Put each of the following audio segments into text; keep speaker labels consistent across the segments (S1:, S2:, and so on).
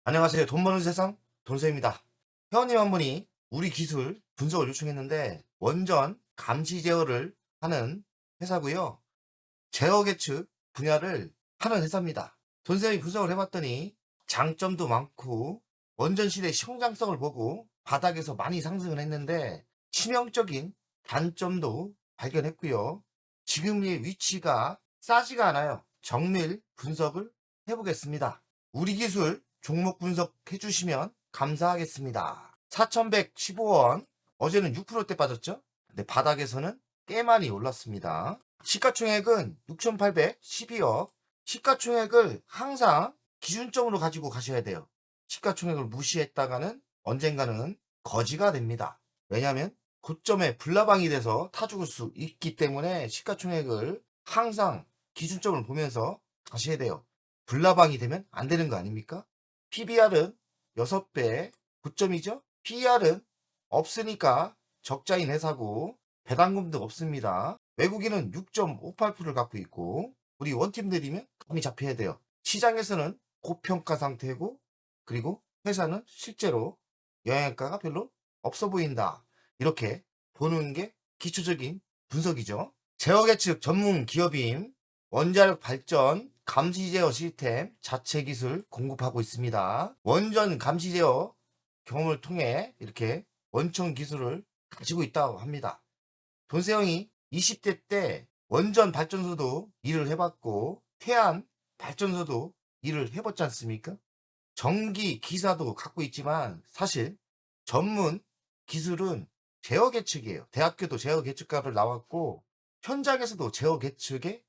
S1: 안녕하세요. 돈 버는 세상 돈쌤입니다. 회원님 한 분이 우리 기술 분석을 요청했는데 원전 감시 제어를 하는 회사고요. 제어 계측 분야를 하는 회사입니다. 돈쌤이 분석을 해봤더니 장점도 많고 원전 시대 성장성을 보고 바닥에서 많이 상승을 했는데 치명적인 단점도 발견했고요. 지금의 위치가 싸지가 않아요. 정밀 분석을 해보겠습니다. 우리 기술 종목 분석해 주시면 감사하겠습니다. 4115원. 어제는 6%대 빠졌죠? 근데 바닥에서는 꽤 많이 올랐습니다. 시가총액은 6,812억. 시가총액을 항상 기준점으로 가지고 가셔야 돼요. 시가총액을 무시했다가는 언젠가는 거지가 됩니다. 왜냐하면 고점에 불나방이 돼서 타 죽을 수 있기 때문에 시가총액을 항상 기준점을 보면서 가셔야 돼요. 불나방이 되면 안 되는 거 아닙니까? PBR은 6배 9점이죠? PER은 없으니까 적자인 회사고 배당금도 없습니다. 외국인은 6.58%를 갖고 있고 우리 원팀들이면 감이 잡혀야 돼요. 시장에서는 고평가 상태고 그리고 회사는 실제로 영향가가 별로 없어 보인다. 이렇게 보는 게 기초적인 분석이죠. 제어 예측 전문 기업인 원자력 발전 감시 제어 시스템 자체 기술 공급하고 있습니다. 원전 감시 제어 경험을 통해 이렇게 원천 기술을 가지고 있다고 합니다. 돈세영이 20대 때 원전 발전소도 일을 해봤고 태안 발전소도 일을 해봤지 않습니까? 전기 기사도 갖고 있지만 사실 전문 기술은 제어 계측이에요. 대학교도 제어 계측과를 나왔고 현장에서도 제어 계측의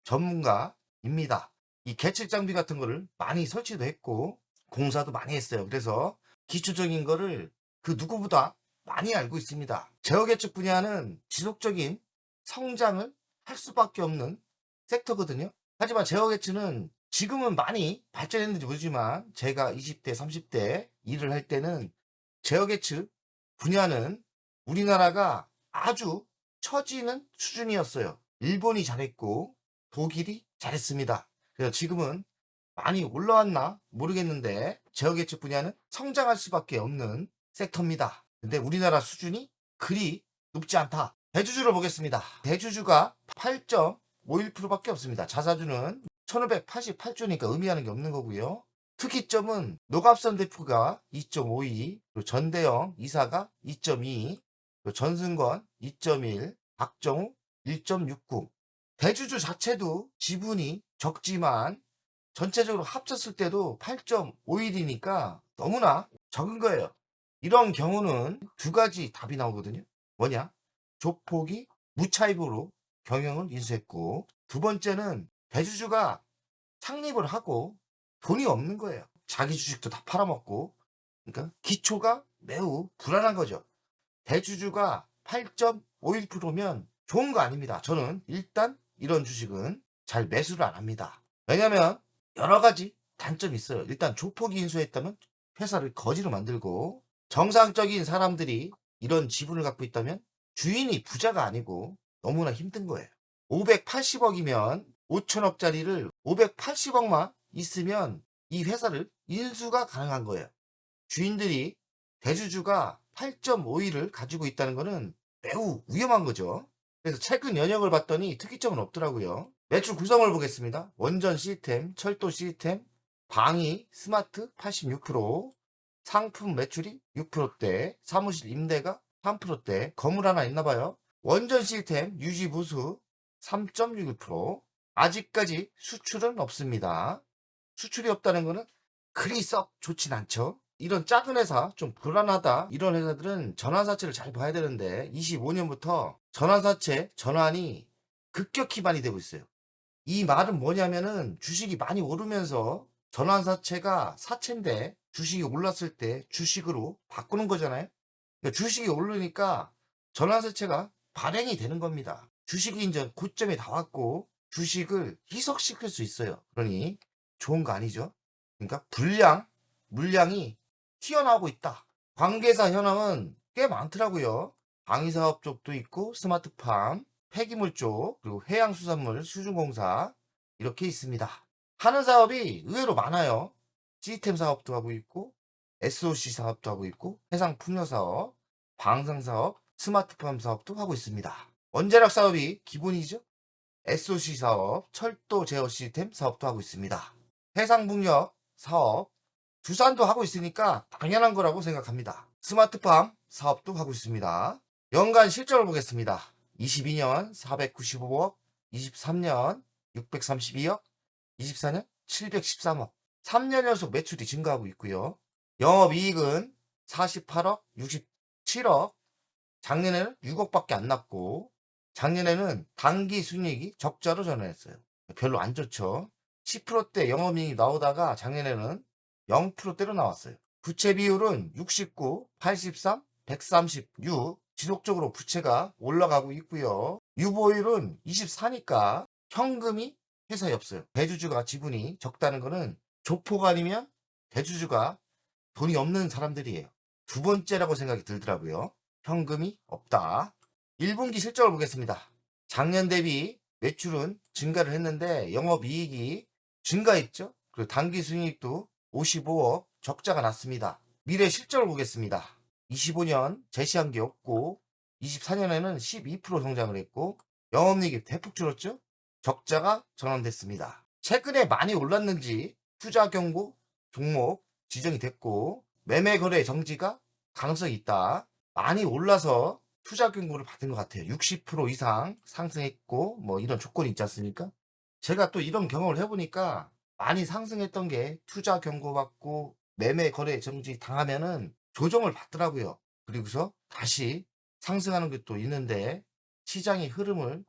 S1: 전문가입니다. 이 계측 장비 같은 거를 많이 설치도 했고 공사도 많이 했어요. 그래서 기초적인 거를 그 누구보다 많이 알고 있습니다. 제어 계측 분야는 지속적인 성장을 할 수밖에 없는 섹터거든요. 하지만 제어 계측은 지금은 많이 발전했는지 모르지만 제가 20대, 30대 일을 할 때는 제어 계측 분야는 우리나라가 아주 처지는 수준이었어요. 일본이 잘했고 독일이 잘했습니다. 그래서 지금은 많이 올라왔나 모르겠는데 제어 계측 분야는 성장할 수밖에 없는 섹터입니다. 근데 우리나라 수준이 그리 높지 않다. 대주주를 보겠습니다. 대주주가 8.51%밖에 없습니다. 자사주는 1588주니까 의미하는 게 없는 거고요. 특이점은 노갑선 대표가 2.52, 전대영 이사가 2.2, 전승건 2.1, 박정우 1.69. 대주주 자체도 지분이 적지만 전체적으로 합쳤을 때도 8.51이니까 너무나 적은 거예요. 이런 경우는 두 가지 답이 나오거든요. 뭐냐? 조폭이 무차입으로 경영을 인수했고 두 번째는 대주주가 창립을 하고 돈이 없는 거예요. 자기 주식도 다 팔아먹고 그러니까 기초가 매우 불안한 거죠. 대주주가 8.51%면 좋은 거 아닙니다. 저는 일단 이런 주식은 잘 매수를 안 합니다. 왜냐면 여러 가지 단점이 있어요. 일단 조폭이 인수했다면 회사를 거지로 만들고 정상적인 사람들이 이런 지분을 갖고 있다면 주인이 부자가 아니고 너무나 힘든 거예요. 580억이면 5천억짜리를 580억만 있으면 이 회사를 인수가 가능한 거예요. 주인들이 대주주가 8.51을 가지고 있다는 것은 매우 위험한 거죠. 그래서 최근 연영을 봤더니 특이점은 없더라고요. 매출 구성을 보겠습니다. 원전 시스템, 철도 시스템, 방위, 스마트 86%, 상품 매출이 6%대, 사무실 임대가 3%대, 건물 하나 있나 봐요. 원전 시스템 유지 보수 3.61%, 아직까지 수출은 없습니다. 수출이 없다는 것은 그리 썩 좋진 않죠. 이런 작은 회사, 좀 불안하다. 이런 회사들은 전환사채를 잘 봐야 되는데 25년부터 전환사채 전환이 급격히 많이 되고 있어요. 이 말은 뭐냐면은 주식이 많이 오르면서 전환사채가 사채인데 주식이 올랐을 때 주식으로 바꾸는 거잖아요. 그러니까 주식이 오르니까 전환사채가 발행이 되는 겁니다. 주식이 이제 고점에 다 왔고 주식을 희석시킬 수 있어요. 그러니 좋은 거 아니죠. 그러니까 물량이 튀어나오고 있다. 관계사 현황은 꽤 많더라고요. 방위사업 쪽도 있고 스마트팜, 폐기물 쪽, 그리고 해양수산물 수중공사 이렇게 있습니다. 하는 사업이 의외로 많아요. 시스템 사업도 하고 있고 SOC 사업도 하고 있고 해상 풍력 사업, 방산 사업, 스마트팜 사업도 하고 있습니다. 원자력 사업이 기본이죠. SOC 사업, 철도 제어 시스템 사업도 하고 있습니다. 해상 풍력 사업, 두산도 하고 있으니까 당연한 거라고 생각합니다. 스마트팜 사업도 하고 있습니다. 연간 실적을 보겠습니다. 22년 495억, 23년 632억, 24년 713억. 3년 연속 매출이 증가하고 있고요. 영업이익은 48억, 67억. 작년에는 6억밖에 안 났고 작년에는 당기 순이익이 적자로 전환했어요. 별로 안 좋죠. 10%대 영업이익이 나오다가 작년에는 0%대로 나왔어요. 부채 비율은 69, 83, 136 지속적으로 부채가 올라가고 있고요. 유보율은 24니까 현금이 회사에 없어요. 대주주가 지분이 적다는 거는 조포가 아니면 대주주가 돈이 없는 사람들이에요. 두 번째라고 생각이 들더라고요. 현금이 없다. 1분기 실적을 보겠습니다. 작년 대비 매출은 증가를 했는데 영업이익이 증가했죠. 그리고 당기순이익도 55억 적자가 났습니다. 미래 실적을 보겠습니다. 25년 제시한 게 없고 24년에는 12% 성장을 했고 영업이익이 대폭 줄었죠. 적자가 전환됐습니다. 최근에 많이 올랐는지 투자 경고 종목 지정이 됐고 매매 거래 정지가 가능성이 있다. 많이 올라서 투자 경고를 받은 것 같아요. 60% 이상 상승했고 뭐 이런 조건이 있지 않습니까? 제가 또 이런 경험을 해보니까 많이 상승했던 게 투자 경고 받고 매매 거래 정지 당하면은 조정을 받더라고요. 그리고서 다시 상승하는 것도 있는데 시장의 흐름을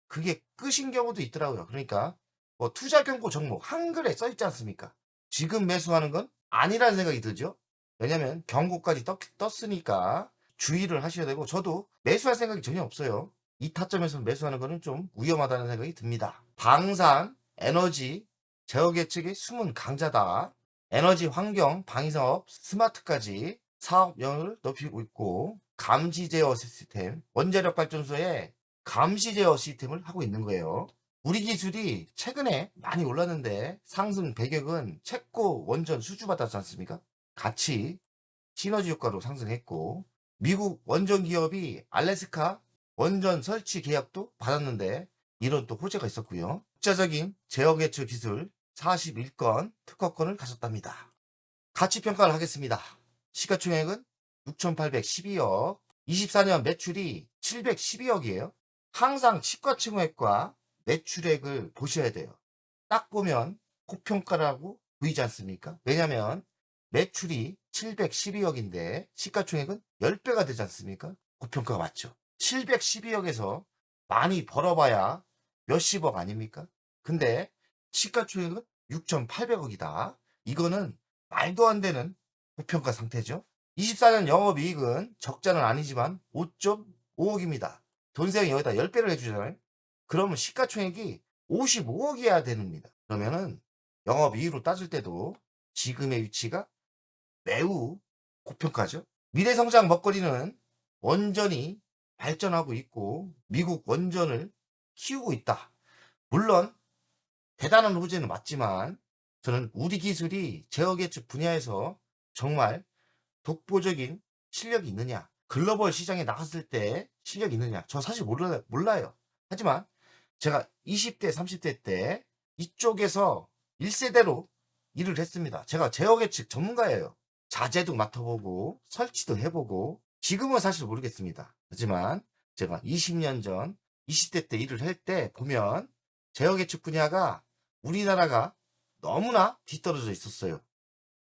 S1: 그게 끝인 경우도 있더라고요. 그러니까 뭐 투자 경고 종목 한글에 써 있지 않습니까? 지금 매수하는 건 아니라는 생각이 들죠. 왜냐면 경고까지 떴으니까 주의를 하셔야 되고 저도 매수할 생각이 전혀 없어요. 이 타점에서 매수하는 거는 좀 위험하다는 생각이 듭니다. 방산, 에너지, 제어계 측의 숨은 강자다. 에너지 환경, 방위사업, 스마트까지 사업량을 높이고 있고 감시 제어 시스템, 원자력 발전소에 감시 제어 시스템을 하고 있는 거예요. 우리 기술이 최근에 많이 올랐는데 상승 배경은 채권 원전 수주받았지 않습니까? 같이 시너지 효과로 상승했고 미국 원전 기업이 알래스카 원전 설치 계약도 받았는데 이런 또 호재가 있었고요. 국제적인 제어 개출 기술 41건 특허권을 가졌답니다. 가치 평가를 하겠습니다. 시가총액은 6,812억, 24년 매출이 712억이에요. 항상 시가총액과 매출액을 보셔야 돼요. 딱 보면 고평가라고 보이지 않습니까? 왜냐면 매출이 712억인데 시가총액은 10배가 되지 않습니까? 고평가가 맞죠. 712억에서 많이 벌어봐야 몇십억 아닙니까? 근데 시가총액은 6,800억이다. 이거는 말도 안 되는 고평가 상태죠. 24년 영업이익은 적자는 아니지만 5.5억입니다. 돈세형이 여기다 10배를 해주잖아요. 그러면 시가총액이 55억이어야 됩니다. 그러면은 영업이익으로 따질 때도 지금의 위치가 매우 고평가죠. 미래성장 먹거리는 원전이 발전하고 있고 미국 원전을 키우고 있다. 물론 대단한 호재는 맞지만 저는 우리 기술이 제어개축 분야에서 정말 독보적인 실력이 있느냐, 글로벌 시장에 나갔을 때 실력이 있느냐, 저 사실 몰라요. 하지만 제가 20대, 30대 때 이쪽에서 1세대로 일을 했습니다. 제가 제어개축 전문가예요. 자재도 맡아보고 설치도 해보고 지금은 사실 모르겠습니다. 하지만 제가 20년 전 20대 때 일을 할 때 보면 제어개축 분야가 우리나라가 너무나 뒤떨어져 있었어요.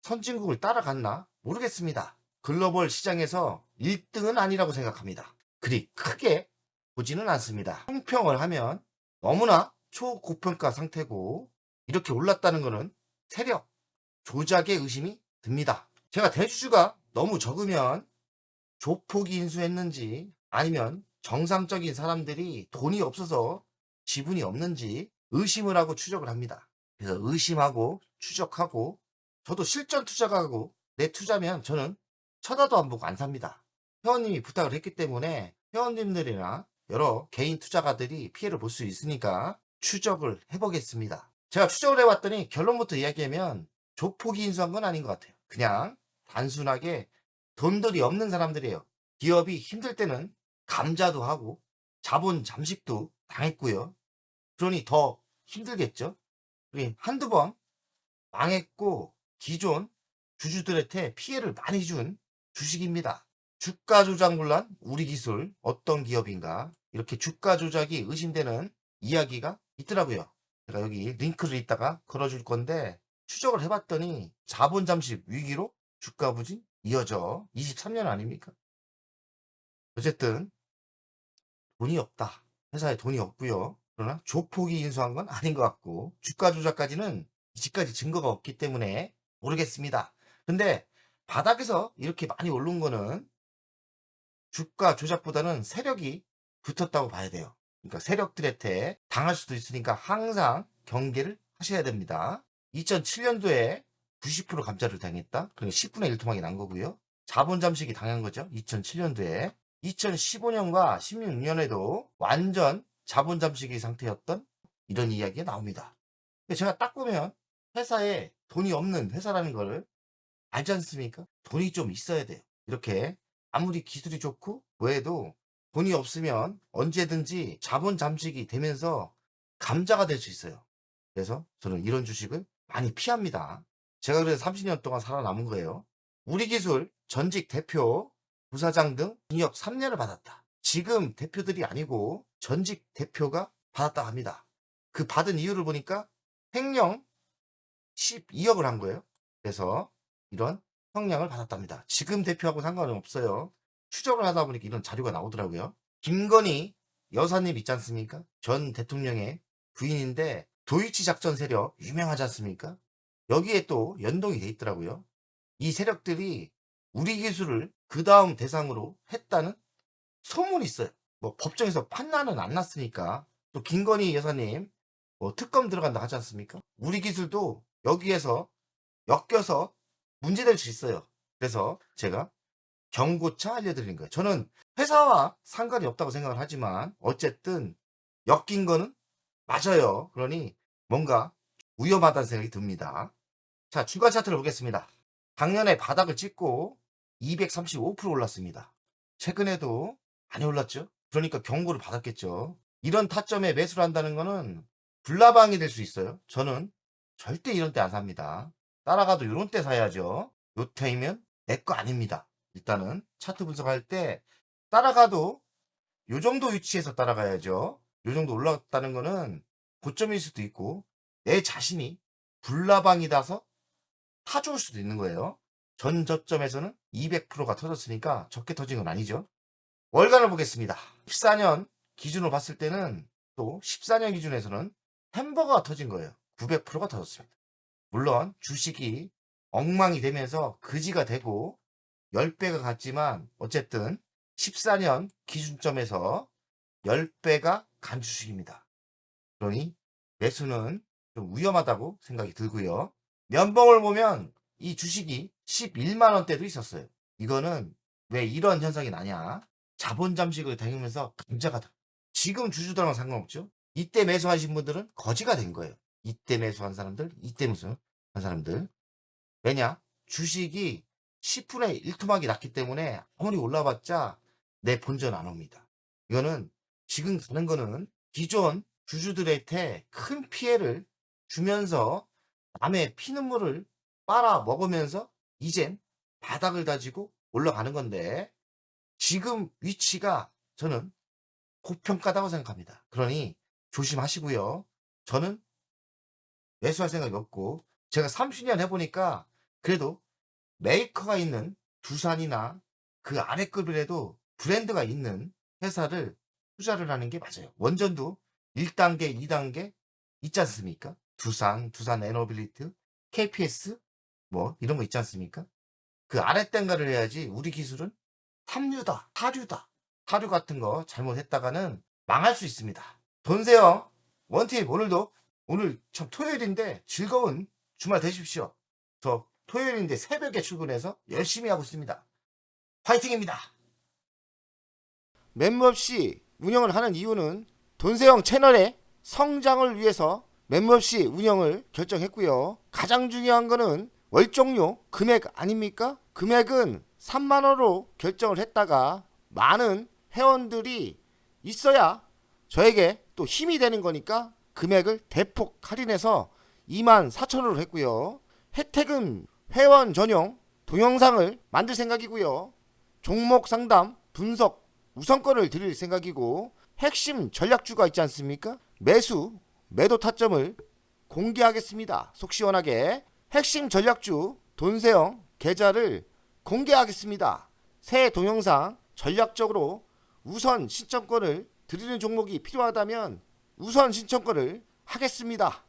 S1: 선진국을 따라갔나? 모르겠습니다. 글로벌 시장에서 1등은 아니라고 생각합니다. 그리 크게 보지는 않습니다. 총평을 하면 너무나 초고평가 상태고 이렇게 올랐다는 것은 세력, 조작의 의심이 듭니다. 제가 대주주가 너무 적으면 조폭이 인수했는지 아니면 정상적인 사람들이 돈이 없어서 지분이 없는지 의심을 하고 추적을 합니다. 그래서 의심하고 추적하고 저도 실전 투자가고 내 투자면 저는 쳐다도 안 보고 안 삽니다. 회원님이 부탁을 했기 때문에 회원님들이나 여러 개인 투자가들이 피해를 볼 수 있으니까 추적을 해보겠습니다. 제가 추적을 해봤더니 결론부터 이야기하면 조폭이 인수한 건 아닌 것 같아요. 그냥 단순하게 돈들이 없는 사람들이에요. 기업이 힘들 때는 감자도 하고 자본 잠식도 당했고요. 그러니 더 힘들겠죠. 우리 한두 번 망했고 기존 주주들한테 피해를 많이 준 주식입니다. 주가 조작 논란 우리 기술 어떤 기업인가 이렇게 주가 조작이 의심되는 이야기가 있더라고요. 제가 여기 링크를 이따가 걸어줄 건데 추적을 해봤더니 자본 잠식 위기로 주가 부진 이어져 23년 아닙니까? 어쨌든 돈이 없다. 회사에 돈이 없고요. 그러나 조폭이 인수한 건 아닌 것 같고 주가 조작까지는 이제까지 증거가 없기 때문에 모르겠습니다. 근데 바닥에서 이렇게 많이 오른 거는 주가 조작보다는 세력이 붙었다고 봐야 돼요. 그러니까 세력들한테 당할 수도 있으니까 항상 경계를 하셔야 됩니다. 2007년도에 90% 감자를 당했다. 그러니까 10분의 1 토막이 난 거고요. 자본 잠식이 당한 거죠. 2007년도에. 2015년과 16년에도 완전 자본 잠식의 상태였던 이런 이야기가 나옵니다. 제가 딱 보면 회사에 돈이 없는 회사라는 걸 알지 않습니까? 돈이 좀 있어야 돼요. 이렇게 아무리 기술이 좋고 뭐해도 돈이 없으면 언제든지 자본 잠식이 되면서 감자가 될 수 있어요. 그래서 저는 이런 주식을 많이 피합니다. 제가 그래서 30년 동안 살아남은 거예요. 우리 기술 전직 대표, 부사장 등 징역 3년을 받았다. 지금 대표들이 아니고 전직 대표가 받았다고 합니다. 그 받은 이유를 보니까 횡령 12억을 한 거예요. 그래서 이런 형량을 받았답니다. 지금 대표하고 상관은 없어요. 추적을 하다 보니까 이런 자료가 나오더라고요. 김건희 여사님 있지 않습니까? 전 대통령의 부인인데 도이치 작전 세력 유명하지 않습니까? 여기에 또 연동이 돼 있더라고요. 이 세력들이 우리 기술을 그 다음 대상으로 했다는 소문이 있어요. 뭐 법정에서 판단은 안 났으니까. 또 김건희 여사님 뭐 특검 들어간다 하지 않습니까? 우리 기술도 여기에서 엮여서 문제될 수 있어요. 그래서 제가 경고차 알려드리는 거예요. 저는 회사와 상관이 없다고 생각을 하지만 어쨌든 엮인 거는 맞아요. 그러니 뭔가 위험하다는 생각이 듭니다. 자, 주가 차트를 보겠습니다. 작년에 바닥을 찍고 235% 올랐습니다. 최근에도 많이 올랐죠. 그러니까 경고를 받았겠죠. 이런 타점에 매수를 한다는 거는 불나방이 될 수 있어요. 저는 절대 이런 때 안 삽니다. 따라가도 이런 때 사야죠. 요 타이면 내 거 아닙니다. 일단은 차트 분석할 때 따라가도 요 정도 위치에서 따라가야죠. 요 정도 올라갔다는 거는 고점일 수도 있고 내 자신이 불나방이라서 타줄 수도 있는 거예요. 전 저점에서는 200%가 터졌으니까 적게 터진 건 아니죠. 월간을 보겠습니다. 14년 기준으로 봤을 때는 또 14년 기준에서는 햄버거가 터진 거예요. 900%가 터졌습니다. 물론 주식이 엉망이 되면서 그지가 되고 10배가 갔지만 어쨌든 14년 기준점에서 10배가 간 주식입니다. 그러니 매수는 좀 위험하다고 생각이 들고요. 면봉을 보면 이 주식이 11만 원대도 있었어요. 이거는 왜 이런 현상이 나냐? 자본 잠식을 당하면서 감자가 다. 지금 주주들하고 상관없죠. 이때 매수하신 분들은 거지가 된 거예요. 이때 매수한 사람들, 이때 매수한 사람들. 왜냐? 주식이 10분의 1토막이 났기 때문에 아무리 올라봤자 내 본전 안 옵니다. 이거는 지금 가는 거는 기존 주주들한테 큰 피해를 주면서 남의 피눈물을 빨아 먹으면서 이젠 바닥을 다지고 올라가는 건데 지금 위치가 저는 고평가다고 생각합니다. 그러니 조심하시고요. 저는 매수할 생각이 없고 제가 30년 해보니까 그래도 메이커가 있는 두산이나 그 아래급이라도 브랜드가 있는 회사를 투자를 하는 게 맞아요. 원전도 1단계, 2단계 있지 않습니까? 두산 에너빌리티, KPS 뭐 이런 거 있지 않습니까? 그 아랫단가를 해야지 우리 기술은 3류다, 4류다. 4류 같은 거 잘못했다가는 망할 수 있습니다. 돈세요. 원팁 오늘도 오늘 참 토요일인데 즐거운 주말 되십시오. 저 토요일인데 새벽에 출근해서 열심히 하고 있습니다. 화이팅입니다. 멤버없이 운영을 하는 이유는 돈세형 채널의 성장을 위해서 맴없이 운영을 결정했고요. 가장 중요한 거는 월종료 금액 아닙니까? 금액은 3만원으로 결정을 했다가 많은 회원들이 있어야 저에게 또 힘이 되는 거니까 금액을 대폭 할인해서 24,000원으로 했고요. 혜택은 회원 전용 동영상을 만들 생각이고요. 종목 상담, 분석, 우선권을 드릴 생각이고, 핵심 전략주가 있지 않습니까? 매수, 매도 타점을 공개하겠습니다. 속 시원하게 핵심 전략주 돈세영 계좌를 공개하겠습니다. 새 동영상 전략적으로 우선 신청권을 드리는 종목이 필요하다면 우선 신청권을 하겠습니다.